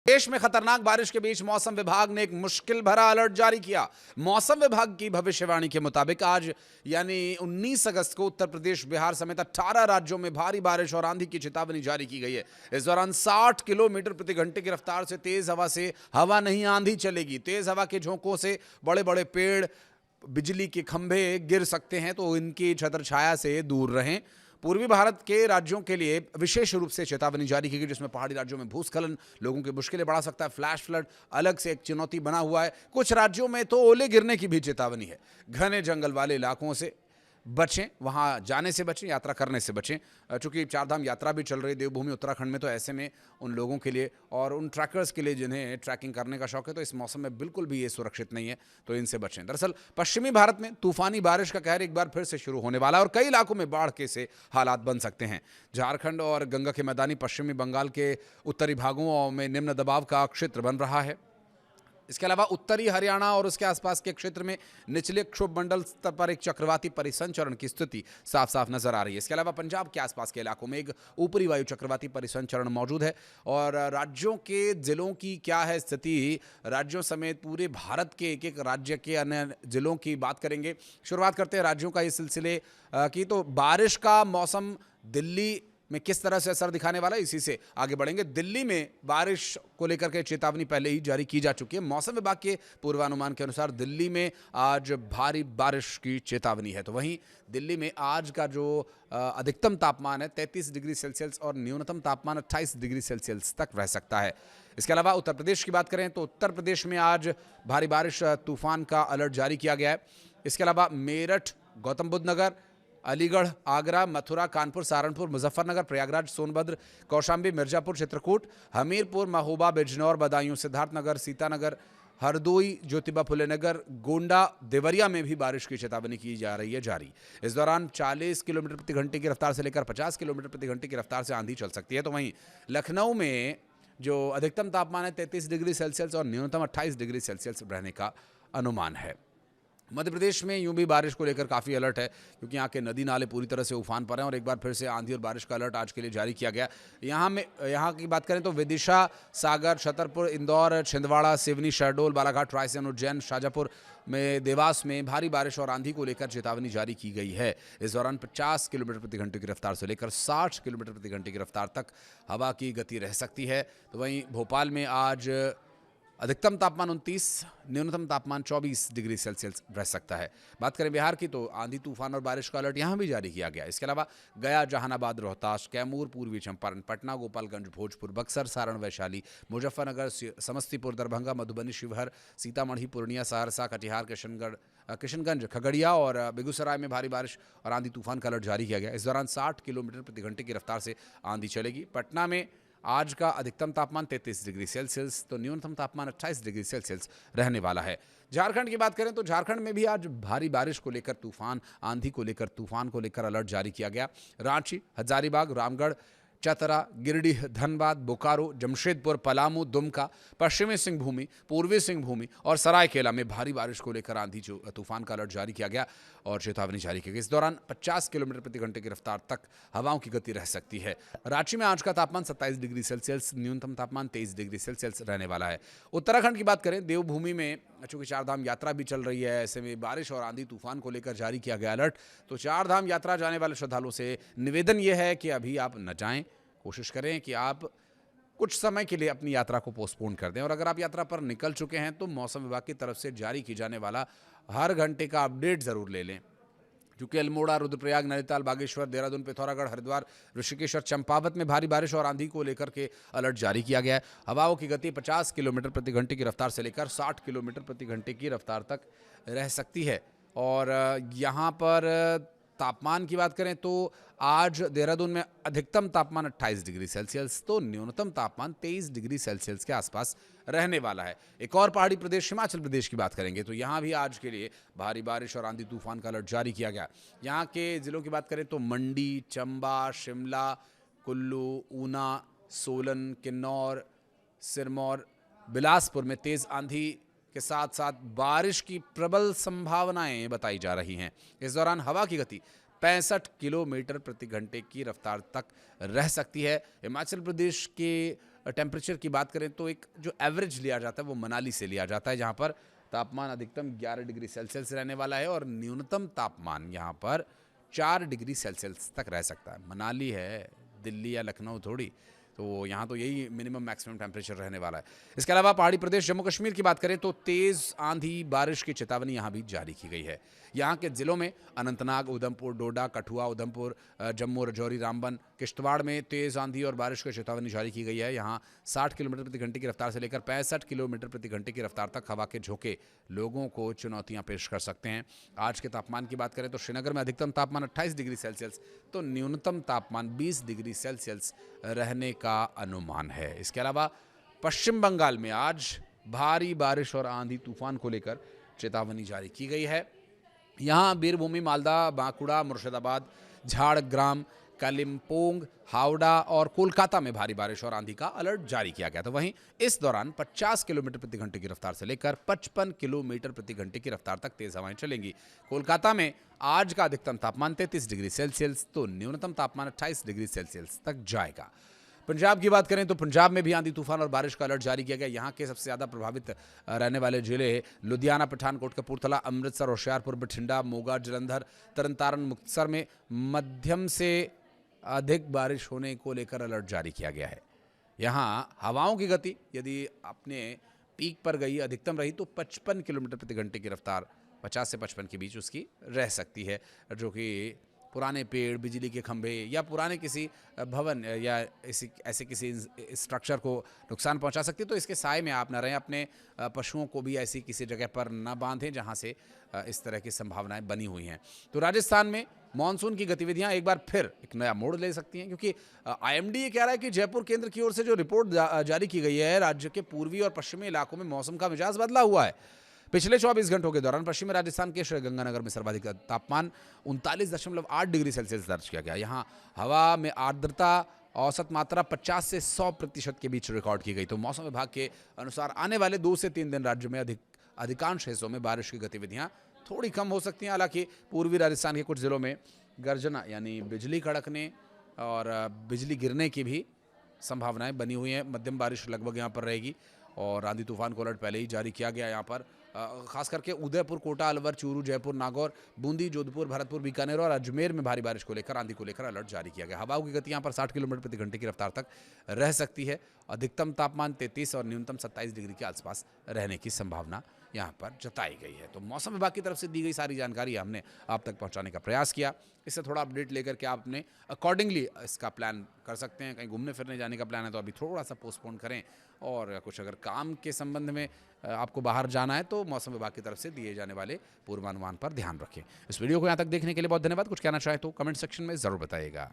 देश में खतरनाक बारिश के बीच मौसम विभाग ने एक मुश्किल भरा अलर्ट जारी किया। मौसम विभाग की भविष्यवाणी के मुताबिक आज यानी 19 अगस्त को उत्तर प्रदेश, बिहार समेत 18 राज्यों में भारी बारिश और आंधी की चेतावनी जारी की गई है। इस दौरान 60 किलोमीटर प्रति घंटे की रफ्तार से तेज हवा से हवा नहीं आंधी चलेगी। तेज हवा के झोंकों से बड़े बड़े पेड़, बिजली के खंभे गिर सकते हैं, तो इनकी छत्र छाया से दूर रहें। पूर्वी भारत के राज्यों के लिए विशेष रूप से चेतावनी जारी की गई, जिसमें पहाड़ी राज्यों में भूस्खलन लोगों की मुश्किलें बढ़ा सकता है। फ्लैश फ्लड अलग से एक चुनौती बना हुआ है। कुछ राज्यों में तो ओले गिरने की भी चेतावनी है। घने जंगल वाले इलाकों से बचें, वहाँ जाने से बचें, यात्रा करने से बचें। चूंकि चारधाम यात्रा भी चल रही है देवभूमि उत्तराखंड में, तो ऐसे में उन लोगों के लिए और उन ट्रैकर्स के लिए जिन्हें ट्रैकिंग करने का शौक है, तो इस मौसम में बिल्कुल भी ये सुरक्षित नहीं है, तो इनसे बचें। दरअसल पश्चिमी भारत में तूफानी बारिश का कहर एक बार फिर से शुरू होने वाला है और कई इलाकों में बाढ़ के से हालात बन सकते हैं। झारखंड और गंगा के मैदानी पश्चिमी बंगाल के उत्तरी भागों में निम्न दबाव का क्षेत्र बन रहा है। इसके अलावा उत्तरी हरियाणा और उसके आसपास के क्षेत्र में निचले क्षोभ मंडल स्तर पर एक चक्रवाती परिसंचरण की स्थिति साफ साफ नजर आ रही है। इसके अलावा पंजाब के आसपास के इलाकों में एक ऊपरी वायु चक्रवाती परिसंचरण मौजूद है। और राज्यों के जिलों की क्या है स्थिति, राज्यों समेत पूरे भारत के एक एक राज्य के अन्य जिलों की बात करेंगे। शुरुआत करते हैं राज्यों का इस सिलसिले की। तो बारिश का मौसम दिल्ली में किस तरह से असर दिखाने वाला है, इसी से आगे बढ़ेंगे। दिल्ली में बारिश को लेकर के चेतावनी पहले ही जारी की जा चुकी है। मौसम विभाग के पूर्वानुमान के अनुसार दिल्ली में आज भारी बारिश की चेतावनी है। तो वहीं दिल्ली में आज का जो अधिकतम तापमान है 33 डिग्री सेल्सियस और न्यूनतम तापमान 28 डिग्री सेल्सियस तक रह सकता है। इसके अलावा उत्तर प्रदेश की बात करें तो उत्तर प्रदेश में आज भारी बारिश, तूफान का अलर्ट जारी किया गया है। इसके अलावा मेरठ, गौतम बुद्ध नगर, अलीगढ़, आगरा, मथुरा, कानपुर, सहारनपुर, मुजफ्फरनगर, प्रयागराज, सोनभद्र, कौशाम्बी, मिर्जापुर, चित्रकूट, हमीरपुर, महोबा, बिजनौर, बदायूं, सिद्धार्थनगर, सीतानगर, हरदोई, ज्योतिबा फुले नगर, गोंडा, देवरिया में भी बारिश की चेतावनी की जा रही है जारी। इस दौरान 40 किलोमीटर प्रति घंटे की रफ्तार से लेकर 50 किलोमीटर प्रति घंटे की रफ्तार से आंधी चल सकती है। तो वहीं लखनऊ में जो अधिकतम तापमान है 33 डिग्री सेल्सियस और न्यूनतम 28 डिग्री सेल्सियस रहने का अनुमान है। मध्य प्रदेश में यूं भी बारिश को लेकर काफ़ी अलर्ट है, क्योंकि यहाँ के नदी नाले पूरी तरह से उफान पर हैं और एक बार फिर से आंधी और बारिश का अलर्ट आज के लिए जारी किया गया। यहाँ की बात करें तो विदिशा, सागर, छतरपुर, इंदौर, छिंदवाड़ा, सिवनी, शहडोल, बालाघाट, रायसेन, उज्जैन, शाजापुर में, देवास में भारी बारिश और आंधी को लेकर चेतावनी जारी की गई है। इस दौरान 50 किलोमीटर प्रति घंटे की रफ्तार से लेकर 60 किलोमीटर प्रति घंटे की रफ्तार तक हवा की गति रह सकती है। तो वहीं भोपाल में आज अधिकतम तापमान 29, न्यूनतम तापमान 24 डिग्री सेल्सियस रह सकता है। बात करें बिहार की तो आंधी, तूफान और बारिश का अलर्ट यहाँ भी जारी किया गया। इसके अलावा गया, जहानाबाद, रोहतास, कैमूर, पूर्वी चंपारण, पटना, गोपालगंज, भोजपुर, बक्सर, सारण, वैशाली, मुजफ्फरनगर, समस्तीपुर, दरभंगा, मधुबनी, शिवहर, सीतामढ़ी, पूर्णिया, सहरसा, कटिहार, किशनगंज, खगड़िया और बेगूसराय में भारी बारिश और आंधी तूफान का अलर्ट जारी किया गया। इस दौरान 60 किलोमीटर प्रति घंटे की रफ्तार से आंधी चलेगी। पटना में आज का अधिकतम तापमान 33 डिग्री सेल्सियस तो न्यूनतम तापमान 28 डिग्री सेल्सियस रहने वाला है। झारखंड की बात करें तो झारखंड में भी आज भारी बारिश को लेकर, तूफान, आंधी को लेकर, तूफान को लेकर अलर्ट जारी किया गया। रांची, हजारीबाग, रामगढ़, चतरा, गिरिडीह, धनबाद, बोकारो, जमशेदपुर, पलामू, दुमका, पश्चिमी सिंहभूमि, पूर्वी सिंहभूमि और सरायकेला में भारी बारिश को लेकर आंधी तूफान का अलर्ट जारी किया गया और चेतावनी जारी की गई। इस दौरान 50 किलोमीटर प्रति घंटे की रफ्तार तक हवाओं की गति रह सकती है। रांची में आज का तापमान 27 डिग्री सेल्सियस, न्यूनतम तापमान 23 डिग्री सेल्सियस रहने वाला है। उत्तराखंड की बात करें, देवभूमि में चूंकि चारधाम यात्रा भी चल रही है, ऐसे में बारिश और आंधी तूफान को लेकर जारी किया गया अलर्ट। तो चारधाम यात्रा जाने वाले श्रद्धालुओं से निवेदन यह है कि अभी आप न जाएं, कोशिश करें कि आप कुछ समय के लिए अपनी यात्रा को पोस्टपोन कर दें। और अगर आप यात्रा पर निकल चुके हैं तो मौसम विभाग की तरफ से जारी की जाने वाला हर घंटे का अपडेट ज़रूर ले लें, क्योंकि अल्मोड़ा, रुद्रप्रयाग, नैनीताल, बागेश्वर, देहरादून, पिथौरागढ़, हरिद्वार, ऋषिकेश और चंपावत में भारी बारिश और आंधी को लेकर के अलर्ट जारी किया गया है। हवाओं की गति 50 किलोमीटर प्रति घंटे की रफ्तार से लेकर 60 किलोमीटर प्रति घंटे की रफ्तार तक रह सकती है। और यहाँ पर तापमान की बात करें तो आज देहरादून में अधिकतम तापमान 28 डिग्री सेल्सियस तो न्यूनतम तापमान 23 डिग्री सेल्सियस के आसपास रहने वाला है। एक और पहाड़ी प्रदेश हिमाचल प्रदेश की बात करेंगे तो यहाँ भी आज के लिए भारी बारिश और आंधी तूफान का अलर्ट जारी किया गया। यहाँ के जिलों की बात करें तो मंडी, चंबा, शिमला, कुल्लू, ऊना, सोलन, किन्नौर, सिरमौर, बिलासपुर में तेज़ आंधी के साथ साथ बारिश की प्रबल संभावनाएं बताई जा रही हैं। इस दौरान हवा की गति 65 किलोमीटर प्रति घंटे की रफ्तार तक रह सकती है। हिमाचल प्रदेश के टेम्परेचर की बात करें तो एक जो एवरेज लिया जाता है वो मनाली से लिया जाता है, जहाँ पर तापमान अधिकतम 11 डिग्री सेल्सियस रहने वाला है और न्यूनतम तापमान यहाँ पर 4 डिग्री सेल्सियस तक रह सकता है। मनाली है, दिल्ली या लखनऊ थोड़ी, तो यहाँ तो यही मिनिमम मैक्सिमम टेम्परेचर रहने वाला है। इसके अलावा पहाड़ी प्रदेश जम्मू कश्मीर की बात करें तो तेज़ आंधी बारिश की चेतावनी यहाँ भी जारी की गई है। यहाँ के ज़िलों में अनंतनाग, उधमपुर, डोडा, कठुआ, उधमपुर, जम्मू, राजौरी, रामबन, किश्तवाड़ में तेज़ आंधी और बारिश की चेतावनी जारी की गई है। यहाँ 60 किलोमीटर प्रति घंटे की रफ्तार से लेकर 65 किलोमीटर प्रति घंटे की रफ्तार तक हवा के झोंके लोगों को चुनौतियाँ पेश कर सकते हैं। आज के तापमान की बात करें तो श्रीनगर में अधिकतम तापमान 28 डिग्री सेल्सियस तो न्यूनतम तापमान 20 डिग्री सेल्सियस रहने का अनुमान है। इसके अलावा पश्चिम बंगाल में आज भारी बारिश और आंधी तूफान को लेकर चेतावनी जारी की गई है। यहाँ बीरभूमि, मालदा, बांकुड़ा, मुर्शिदाबाद, झाड़ग्राम, कालिम्पोंग, हावड़ा और कोलकाता में भारी बारिश और आंधी का अलर्ट जारी किया गया था। वहीं इस दौरान 50 किलोमीटर प्रति घंटे की रफ्तार से लेकर 55 किलोमीटर प्रति घंटे की रफ्तार तक तेज हवाएं चलेंगी। कोलकाता में आज का अधिकतम तापमान 33 डिग्री सेल्सियस तो न्यूनतम तापमान 28 डिग्री सेल्सियस तक जाएगा। पंजाब की बात करें तो पंजाब में भी आंधी तूफान और बारिश का अलर्ट जारी किया गया। यहाँ के सबसे ज़्यादा प्रभावित रहने वाले जिले लुधियाना, पठानकोट, कपूरथला, अमृतसर, होशियारपुर, बठिंडा, मोगा, जलंधर, तरनतारन, मुक्तसर में मध्यम से अधिक बारिश होने को लेकर अलर्ट जारी किया गया है। यहाँ हवाओं की गति यदि अपने पीक पर गई, अधिकतम रही तो 55 किलोमीटर प्रति घंटे की रफ्तार 50 से 55 के बीच उसकी रह सकती है, जो कि पुराने पेड़, बिजली के खंभे या पुराने किसी भवन या ऐसे किसी स्ट्रक्चर को नुकसान पहुंचा सकती है। तो इसके साए में आप न रहें, अपने पशुओं को भी ऐसी किसी जगह पर न बांधें जहां से इस तरह की संभावनाएं बनी हुई हैं। तो राजस्थान में मानसून की गतिविधियां एक बार फिर एक नया मोड़ ले सकती हैं, क्योंकि IMD ये कह रहा है कि जयपुर केंद्र की ओर से जो रिपोर्ट जारी की गई है, राज्य के पूर्वी और पश्चिमी इलाकों में मौसम का मिजाज बदला हुआ है। पिछले 24 घंटों के दौरान पश्चिमी राजस्थान के श्रीगंगानगर में सर्वाधिक तापमान 39.8 डिग्री सेल्सियस दर्ज किया गया। यहाँ हवा में आर्द्रता औसत मात्रा 50 से 100% के बीच रिकॉर्ड की गई। तो मौसम विभाग के अनुसार आने वाले 2 से 3 दिन राज्य में अधिकांश हिस्सों में बारिश की गतिविधियां थोड़ी कम हो सकती हैं। हालांकि पूर्वी राजस्थान के कुछ जिलों में गर्जना यानी बिजली कड़कने और बिजली गिरने की भी संभावनाएं बनी हुई हैं। मध्यम बारिश लगभग यहाँ पर रहेगी और आंधी तूफान को अलर्ट पहले ही जारी किया गया। यहाँ पर खास करके उदयपुर, कोटा, अलवर, चूरू, जयपुर, नागौर, बूंदी, जोधपुर, भरतपुर, बीकानेर और अजमेर में भारी बारिश को लेकर, आंधी को लेकर अलर्ट जारी किया गया। हवाओं की गति यहाँ पर 60 किलोमीटर प्रति घंटे की रफ्तार तक रह सकती है। अधिकतम तापमान 33 और न्यूनतम 27 डिग्री के आसपास रहने की संभावना यहाँ पर जताई गई है। तो मौसम विभाग की तरफ से दी गई सारी जानकारी हमने आप तक पहुँचाने का प्रयास किया। इससे थोड़ा अपडेट लेकर के आप अपने अकॉर्डिंगली इसका प्लान कर सकते हैं। कहीं घूमने फिरने जाने का प्लान है तो अभी थोड़ा सा पोस्टपोन करें, और कुछ अगर काम के संबंध में आपको बाहर जाना है तो मौसम विभाग की तरफ से दिए जाने वाले पूर्वानुमान पर ध्यान रखें। इस वीडियो को यहाँ तक देखने के लिए बहुत धन्यवाद। कुछ कहना चाहे तो कमेंट सेक्शन में ज़रूर बताइएगा।